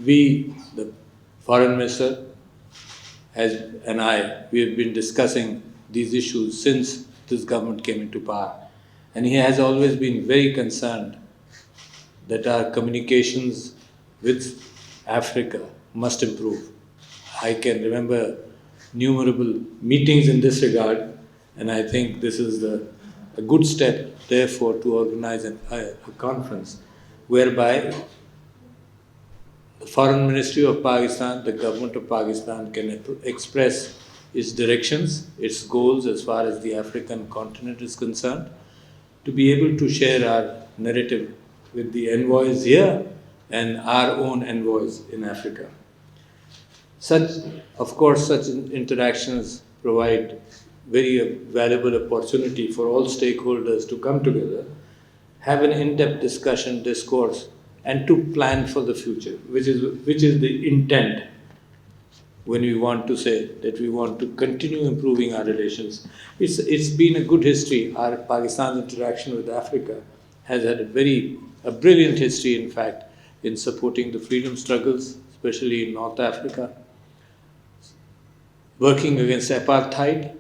we, the foreign minister, we have been discussing these issues since this government came into power. And he has always been very concerned that our communications with Africa must improve. I can remember innumerable meetings in this regard, and I think this is a good step, therefore, to organize a conference whereby the Foreign Ministry of Pakistan, the government of Pakistan can express its directions, its goals as far as the African continent is concerned, to be able to share our narrative with the envoys here and our own envoys in Africa. Of course, such interactions provide very valuable opportunity for all stakeholders to come together, have an in-depth discussion, discourse, and to plan for the future, which is the intent when we want to say that we want to continue improving our relations. It's been a good history. Our Pakistan's interaction with Africa has had a brilliant history, in fact, in supporting the freedom struggles, especially in North Africa, working against apartheid,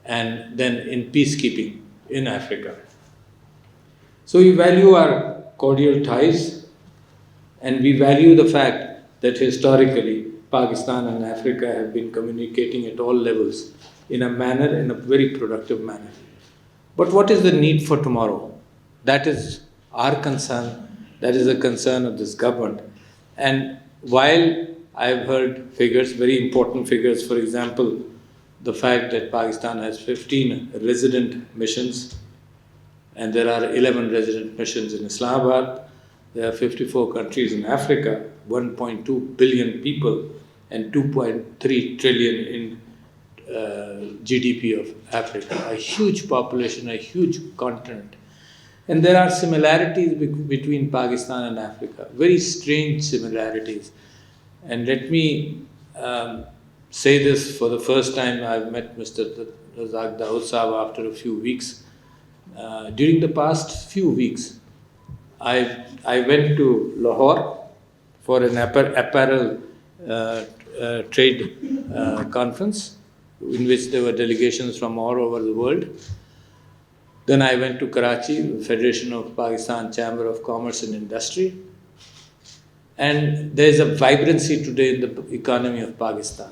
and then in peacekeeping in Africa. So we value our cordial ties, and we value the fact that historically Pakistan and Africa have been communicating at all levels in a very productive manner. But what is the need for tomorrow? That is our concern, that is the concern of this government. And while I've heard figures, very important figures, for example, the fact that Pakistan has 15 resident missions, and there are 11 resident missions in Islamabad. There are 54 countries in Africa, 1.2 billion people, and 2.3 trillion in GDP of Africa. A huge population, a huge continent. And there are similarities between Pakistan and Africa, very strange similarities. And let me say this for the first time. I've met Mr. Razak Dawood Saab after a few weeks. During the past few weeks, I went to Lahore for an apparel trade conference in which there were delegations from all over the world. Then I went to Karachi, the Federation of Pakistan Chamber of Commerce and Industry. And there is a vibrancy today in the economy of Pakistan.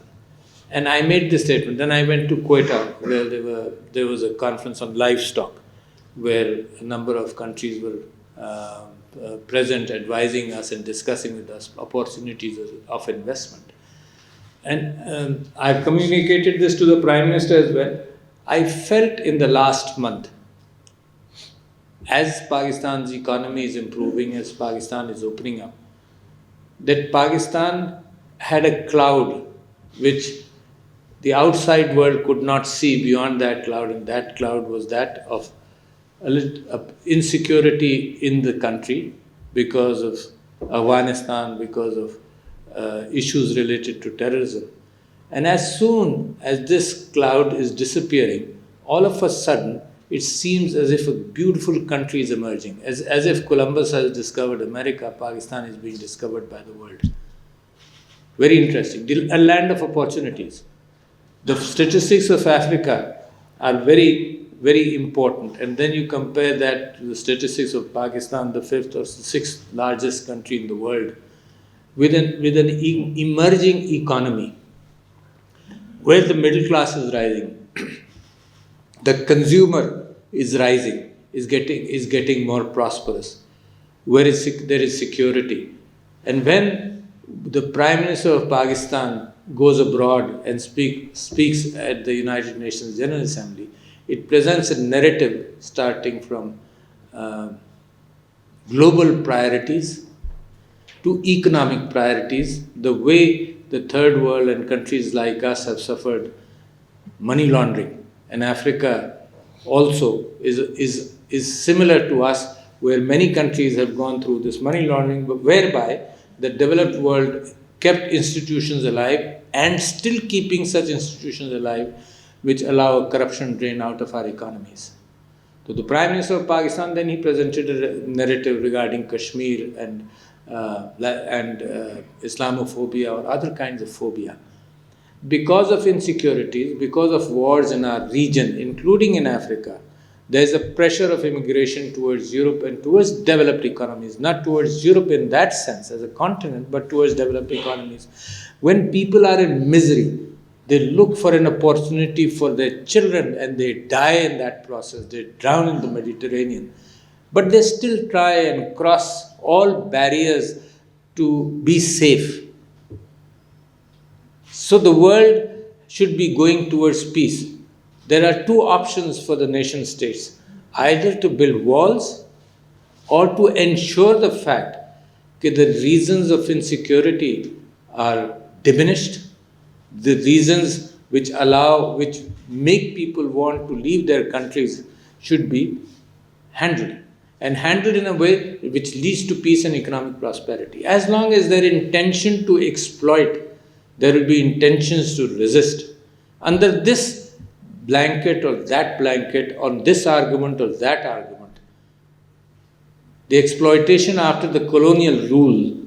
And I made this statement. Then I went to Quetta, where there was a conference on livestock, where a number of countries were present, advising us and discussing with us opportunities of investment. And I've communicated this to the Prime Minister as well. I felt in the last month, as Pakistan's economy is improving, as Pakistan is opening up, that Pakistan had a cloud which the outside world could not see beyond that cloud, and that cloud was that of insecurity in the country because of Afghanistan, because of issues related to terrorism. And as soon as this cloud is disappearing, all of a sudden it seems as if a beautiful country is emerging, as if Columbus has discovered America, Pakistan is being discovered by the world. Very interesting. A land of opportunities. The statistics of Africa are very, very important. And then you compare that to the statistics of Pakistan, the fifth or sixth largest country in the world, with an emerging economy where the middle class is rising, the consumer is rising, is getting more prosperous, where there is security. And when the Prime Minister of Pakistan goes abroad and speaks at the United Nations General Assembly, it presents a narrative starting from global priorities to economic priorities, the way the third world and countries like us have suffered money laundering. And Africa also is similar to us, where many countries have gone through this money laundering, but whereby the developed world kept institutions alive and still keeping such institutions alive which allow a corruption drain out of our economies. So the Prime Minister of Pakistan, then he presented a narrative regarding Kashmir and and Islamophobia or other kinds of phobia. Because of insecurities, because of wars in our region, including in Africa, there is a pressure of immigration towards Europe and towards developed economies, not towards Europe in that sense as a continent, but towards developed economies. When people are in misery, they look for an opportunity for their children and they die in that process. They drown in the Mediterranean. But they still try and cross all barriers to be safe. So the world should be going towards peace. There are two options for the nation states, either to build walls or to ensure the fact that the reasons of insecurity are diminished, the reasons which make people want to leave their countries should be handled, and handled in a way which leads to peace and economic prosperity. As long as their intention to exploit, there will be intentions to resist. Under this blanket or that blanket, on this argument or that argument, the exploitation after the colonial rule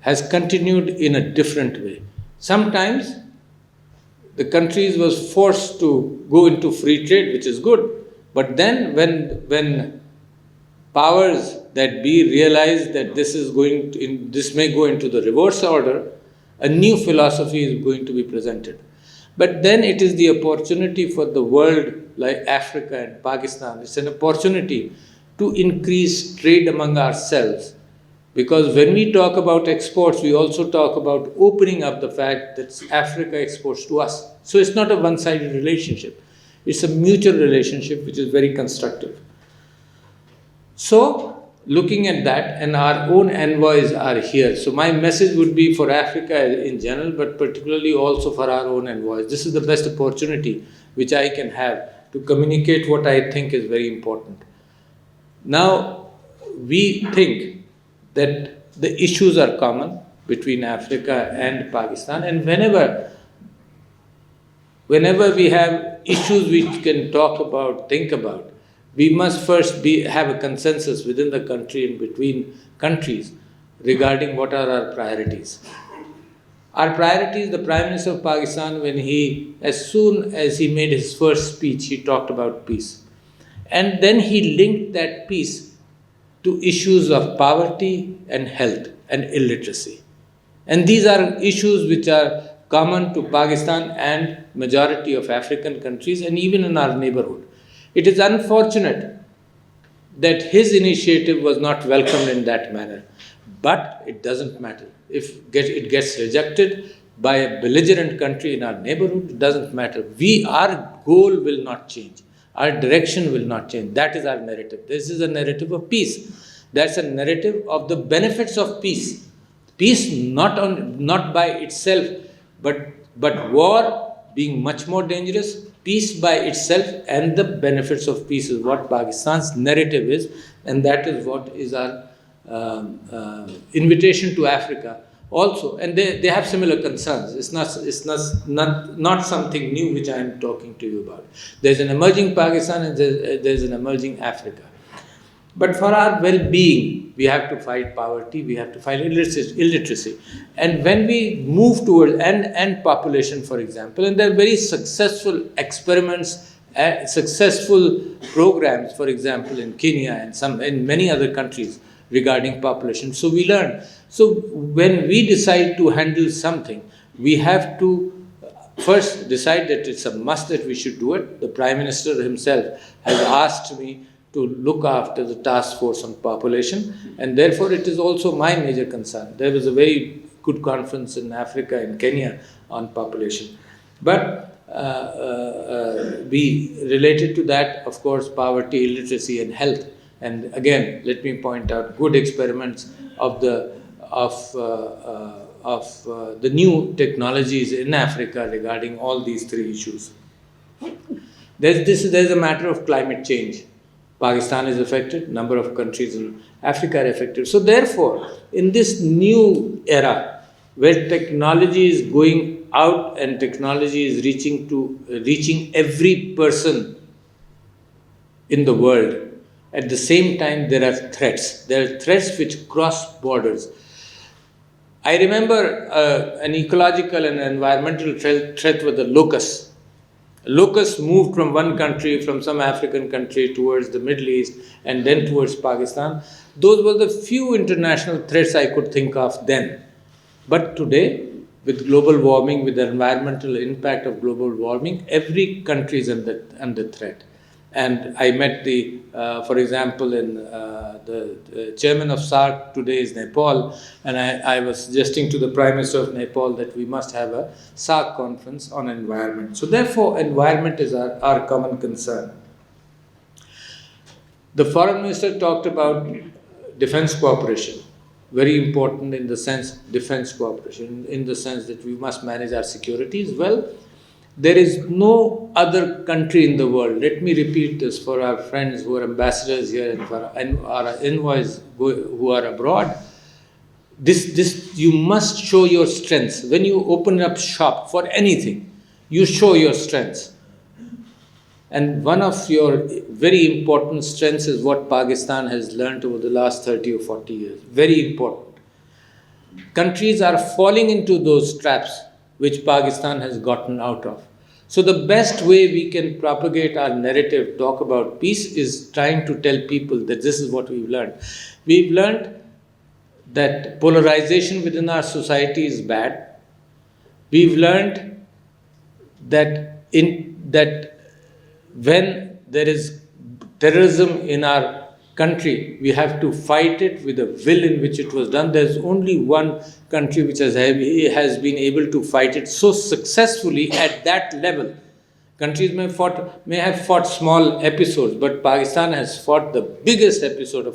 has continued in a different way. Sometimes the countries was forced to go into free trade, which is good. But then when powers that be realize that this may go into the reverse order, a new philosophy is going to be presented. But then it is the opportunity for the world like Africa and Pakistan. It's an opportunity to increase trade among ourselves. Because when we talk about exports, we also talk about opening up the fact that Africa exports to us. So it's not a one-sided relationship. It's a mutual relationship which is very constructive. So, looking at that, and our own envoys are here. So my message would be for Africa in general, but particularly also for our own envoys. This is the best opportunity which I can have to communicate what I think is very important. Now, we think that the issues are common between Africa and Pakistan, and whenever we have issues we can talk about, think about, we must first have a consensus within the country and between countries regarding what are our priorities. Our priorities, the Prime Minister of Pakistan, as soon as he made his first speech, he talked about peace. And then he linked that peace to issues of poverty and health and illiteracy. And these are issues which are common to Pakistan and majority of African countries and even in our neighborhood. It is unfortunate that his initiative was not welcomed in that manner. But it doesn't matter. If it gets rejected by a belligerent country in our neighborhood, it doesn't matter. Our goal will not change. Our direction will not change. That is our narrative. This is a narrative of peace. That's a narrative of the benefits of peace. Peace not by itself, but war being much more dangerous. Peace by itself and the benefits of peace is what Pakistan's narrative is, and that is what is our invitation to Africa also. And they have similar concerns. It's not something new which I am talking to you about. There's an emerging Pakistan and there's an emerging Africa. But for our well-being, we have to fight poverty, we have to fight illiteracy. And when we move towards, and population, for example, and there are very successful experiments, successful programs, for example, in Kenya and in many other countries regarding population. So we learn. So when we decide to handle something, we have to first decide that it's a must that we should do it. The Prime Minister himself has asked me to look after the task force on population, and therefore it is also my major concern. There was a very good conference in Africa, in Kenya, on population. But we related to that, of course, poverty, illiteracy, and health. And again, let me point out good experiments of the new technologies in Africa regarding all these three issues. There's a matter of climate change. Pakistan is affected, number of countries in Africa are affected. So therefore, in this new era, where technology is going out and technology is reaching every person in the world, At the same time, there are threats. There are threats which cross borders. I remember an ecological and environmental threat with the locusts. Locusts moved from one country, from some African country, towards the Middle East and then towards Pakistan. Those were the few international threats I could think of then. But today, with global warming, with the environmental impact of global warming, every country is under threat. And I met for example, the chairman of SAARC today is Nepal, and I was suggesting to the Prime Minister of Nepal that we must have a SAARC conference on environment. So therefore, environment is our common concern. The Foreign Minister talked about defense cooperation. Very important in the sense, defense cooperation, in the sense that we must manage our securities well. There is no other country in the world, let me repeat this for our friends who are ambassadors here and for our envoys who are abroad. You must show your strengths. When you open up shop for anything, you show your strengths. And one of your very important strengths is what Pakistan has learned over the last 30 or 40 years. Very important. Countries are falling into those traps which Pakistan has gotten out of. So the best way we can propagate our narrative, talk about peace, is trying to tell people that this is what we've learned. We've learned that polarization within our society is bad. We've learned that when there is terrorism in our country, we have to fight it with the will in which it was done. There's only one country which has been able to fight it so successfully at that level. Countries may have fought small episodes, but Pakistan has fought the biggest episode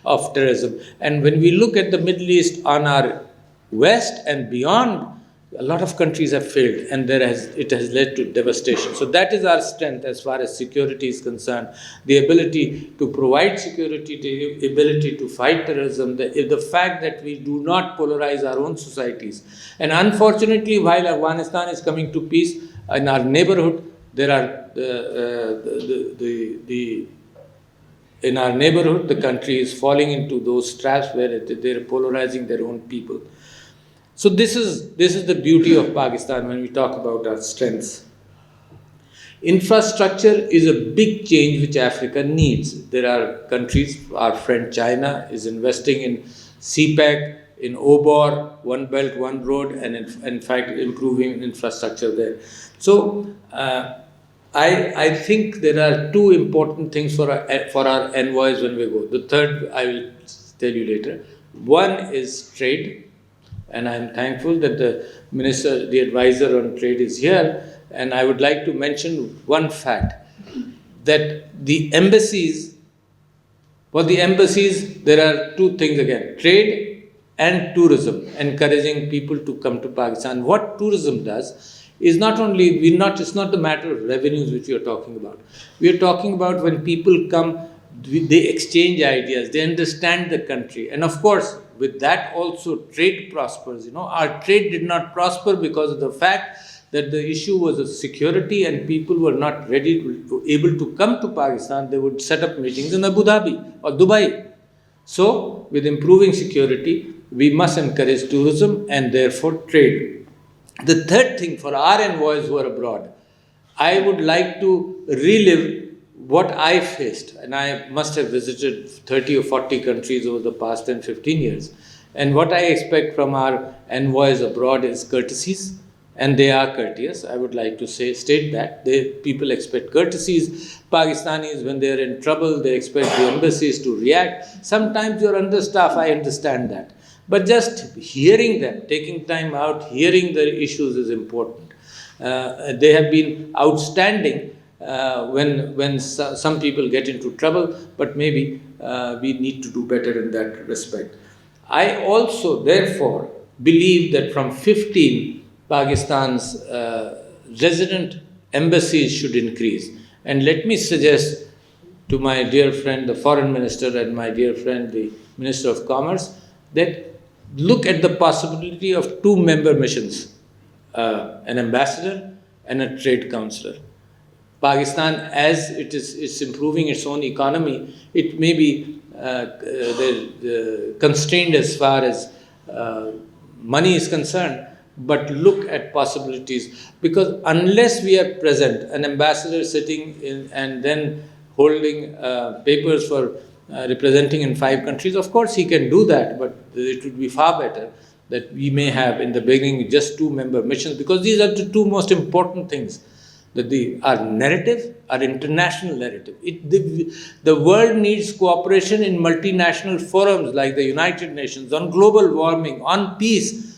of terrorism. And when we look at the Middle East on our west and beyond, a lot of countries have failed, and it has led to devastation. So that is our strength as far as security is concerned. The ability to provide security, the ability to fight terrorism, the fact that we do not polarize our own societies. And unfortunately, while Afghanistan is coming to peace, in our neighborhood, there are in our neighborhood, the country is falling into those traps where they're polarizing their own people. So this is the beauty of Pakistan when we talk about our strengths. Infrastructure is a big change which Africa needs. There are countries, our friend China is investing in CPEC, in OBOR, One Belt, One Road, and in fact improving infrastructure there. So I think there are two important things for our envoys when we go. The third I will tell you later. One is trade. And I am thankful that the advisor on trade is here. And I would like to mention one fact, that the embassies, there are two things again, trade and tourism, encouraging people to come to Pakistan. What tourism does is it's not the matter of revenues which we are talking about. We are talking about when people come, they exchange ideas, they understand the country. And of course, with that also trade prospers. Our trade did not prosper because of the fact that the issue was of security and people were not able to come to Pakistan. They would set up meetings in Abu Dhabi or Dubai. So, with improving security, we must encourage tourism and therefore trade. The third thing for our envoys who are abroad, I would like to relive what I faced, and I must have visited 30 or 40 countries over the past 10, 15 years. And what I expect from our envoys abroad is courtesies, and they are courteous. I would like to state that. People expect courtesies. Pakistanis, when they are in trouble, they expect the embassies to react. Sometimes you're understaffed, I understand that. But just hearing them, taking time out, hearing the issues is important. They have been outstanding when some people get into trouble, but maybe we need to do better in that respect. I also, therefore, believe that from 15, Pakistan's resident embassies should increase. And let me suggest to my dear friend, the Foreign Minister, and my dear friend, the Minister of Commerce, that look at the possibility of 2 member missions, an ambassador and a trade counselor. Pakistan, as it's improving its own economy, it may be constrained as far as money is concerned, but look at possibilities, because unless we are present, an ambassador sitting in and then holding papers for representing in 5 countries, of course he can do that, but it would be far better that we may have in the beginning just 2 member missions, because these are the 2 most important things. That our narrative, our international narrative. The world needs cooperation in multinational forums like the United Nations, on global warming, on peace,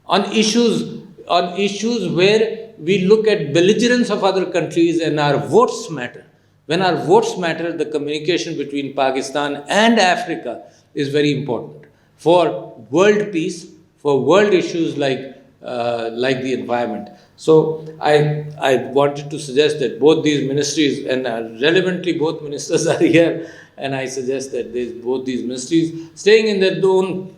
on issues where we look at belligerence of other countries and our votes matter. When our votes matter, the communication between Pakistan and Africa is very important for world peace, for world issues like the environment. So I wanted to suggest that both these ministries, and relevantly both ministers are here, and I suggest that both these ministries staying in their own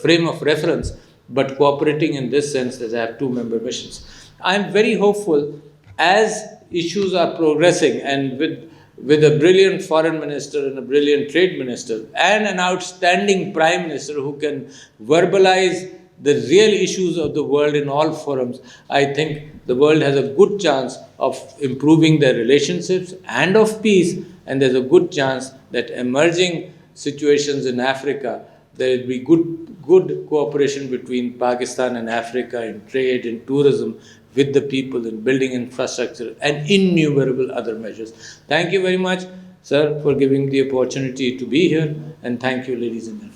frame of reference, but cooperating in this sense that I have 2 member missions. I am very hopeful as issues are progressing, and with a brilliant foreign minister and a brilliant trade minister and an outstanding prime minister who can verbalize the real issues of the world in all forums, I think the world has a good chance of improving their relationships and of peace, and there's a good chance that emerging situations in Africa, there will be good cooperation between Pakistan and Africa in trade, in tourism, with the people, in building infrastructure, and innumerable other measures. Thank you very much, sir, for giving the opportunity to be here, and thank you, ladies and gentlemen.